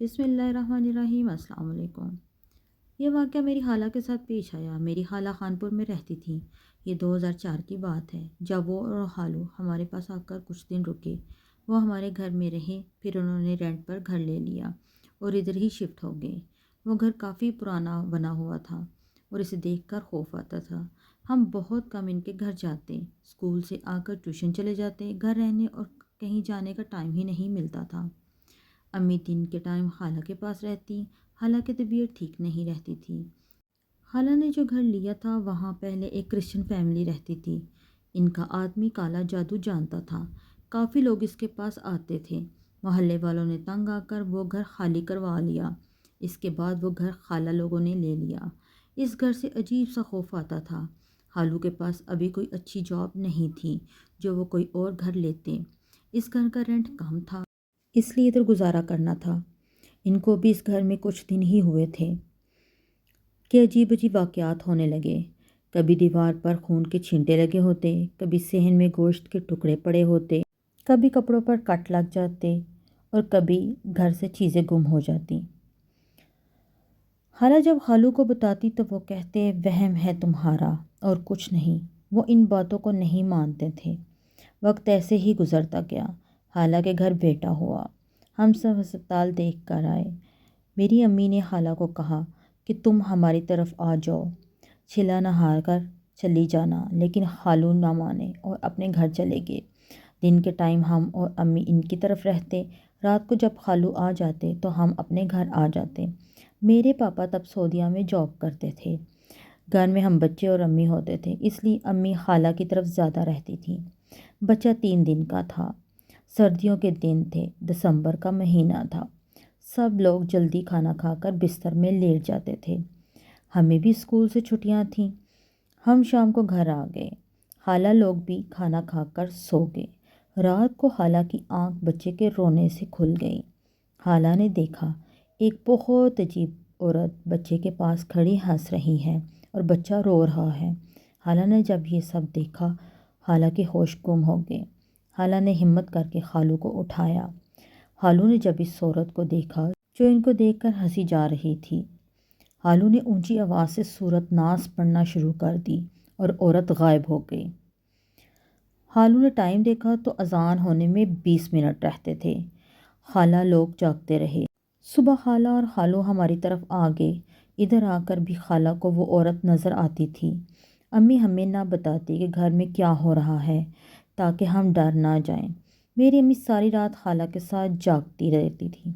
بسم اللہ الرحمن الرحیم۔ السلام علیکم۔ یہ واقعہ میری خالہ کے ساتھ پیش آیا۔ میری خالہ خانپور میں رہتی تھیں۔ یہ 2004 کی بات ہے، جب وہ اور خالو ہمارے پاس آ کر کچھ دن رکے۔ وہ ہمارے گھر میں رہے، پھر انہوں نے رینٹ پر گھر لے لیا اور ادھر ہی شفٹ ہو گئے۔ وہ گھر کافی پرانا بنا ہوا تھا اور اسے دیکھ کر خوف آتا تھا۔ ہم بہت کم ان کے گھر جاتے، اسکول سے آ کر ٹیوشن چلے جاتے، گھر رہنے اور کہیں جانے کا ٹائم ہی نہیں ملتا تھا۔ امی دن کے ٹائم خالہ کے پاس رہتی، حالانکہ طبیعت ٹھیک نہیں رہتی تھی۔ خالہ نے جو گھر لیا تھا وہاں پہلے ایک کرسچن فیملی رہتی تھی۔ ان کا آدمی کالا جادو جانتا تھا، کافی لوگ اس کے پاس آتے تھے۔ محلے والوں نے تنگ آ کر وہ گھر خالی کروا لیا۔ اس کے بعد وہ گھر خالہ لوگوں نے لے لیا۔ اس گھر سے عجیب سا خوف آتا تھا۔ خالو کے پاس ابھی کوئی اچھی جاب نہیں تھی جو وہ کوئی اور گھر لیتے۔ اس گھر کا رینٹ کم تھا، اس لیے ادھر گزارا کرنا تھا۔ ان کو بھی اس گھر میں کچھ دن ہی ہوئے تھے کہ عجیب عجیب واقعات ہونے لگے۔ کبھی دیوار پر خون کے چھینٹے لگے ہوتے، کبھی صحن میں گوشت کے ٹکڑے پڑے ہوتے، کبھی کپڑوں پر کٹ لگ جاتے اور کبھی گھر سے چیزیں گم ہو جاتی۔ خالہ جب خالو کو بتاتی تو وہ کہتے وہم ہے تمہارا اور کچھ نہیں۔ وہ ان باتوں کو نہیں مانتے تھے۔ وقت ایسے ہی گزرتا گیا۔ خالہ کے گھر بیٹا ہوا۔ ہم سب ہسپتال دیکھ کر آئے۔ میری امی نے خالہ کو کہا کہ تم ہماری طرف آ جاؤ، چھلا نہا کر چلی جانا، لیکن خالو نہ مانے اور اپنے گھر چلے گئے۔ دن کے ٹائم ہم اور امی ان کی طرف رہتے، رات کو جب خالو آ جاتے تو ہم اپنے گھر آ جاتے۔ میرے پاپا تب سعودیہ میں جاب کرتے تھے۔ گھر میں ہم بچے اور امی ہوتے تھے، اس لیے امی خالہ کی طرف زیادہ رہتی تھیں۔ بچہ 3 دن کا تھا۔ سردیوں کے دن تھے، دسمبر کا مہینہ تھا۔ سب لوگ جلدی کھانا کھا کر بستر میں لیٹ جاتے تھے۔ ہمیں بھی اسکول سے چھٹیاں تھیں۔ ہم شام کو گھر آ گئے۔ خالہ لوگ بھی کھانا کھا کر سو گئے۔ رات کو خالہ کی آنکھ بچے کے رونے سے کھل گئی۔ خالہ نے دیکھا ایک بہت عجیب عورت بچے کے پاس کھڑی ہنس رہی ہے اور بچہ رو رہا ہے۔ خالہ نے جب یہ سب دیکھا، خالہ کے ہوش گم ہو گئے۔ خالہ نے ہمت کر کے خالو کو اٹھایا۔ خالو نے جب اس صورت کو دیکھا جو ان کو دیکھ کر ہنسی جا رہی تھی، خالو نے اونچی آواز سے سورۃ ناس پڑھنا شروع کر دی اور عورت غائب ہو گئی۔ خالو نے ٹائم دیکھا تو اذان ہونے میں 20 منٹ رہتے تھے۔ خالہ لوگ جاگتے رہے۔ صبح خالہ اور خالو ہماری طرف آ گئے۔ ادھر آ کر بھی خالہ کو وہ عورت نظر آتی تھی۔ امی ہمیں نہ بتاتی کہ گھر میں کیا ہو رہا ہے تاکہ ہم ڈر نہ جائیں۔ میری امی ساری رات خالہ کے ساتھ جاگتی رہتی تھی۔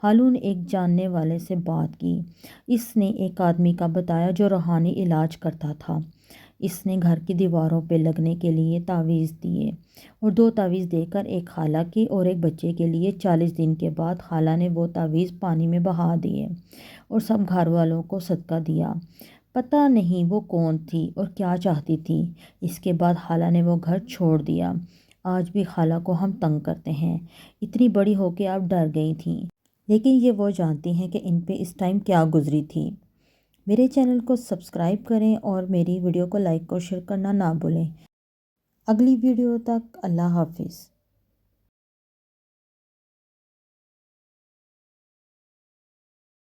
خالو نے ایک جاننے والے سے بات کی۔ اس نے ایک آدمی کا بتایا جو روحانی علاج کرتا تھا۔ اس نے گھر کی دیواروں پہ لگنے کے لیے تعویذ دیے اور 2 تعویذ دے کر ایک خالہ کی اور ایک بچے کے لیے 40 دن کے بعد خالہ نے وہ تعویذ پانی میں بہا دیے اور سب گھر والوں کو صدقہ دیا۔ پتہ نہیں وہ کون تھی اور کیا چاہتی تھی۔ اس کے بعد خالہ نے وہ گھر چھوڑ دیا۔ آج بھی خالہ کو ہم تنگ کرتے ہیں۔ اتنی بڑی ہو کے اب ڈر گئی تھیں، لیکن یہ وہ جانتی ہیں کہ ان پہ اس ٹائم کیا گزری تھی۔ میرے چینل کو سبسکرائب کریں اور میری ویڈیو کو لائک اور شیئر کرنا نہ بھولیں۔ اگلی ویڈیو تک اللہ حافظ۔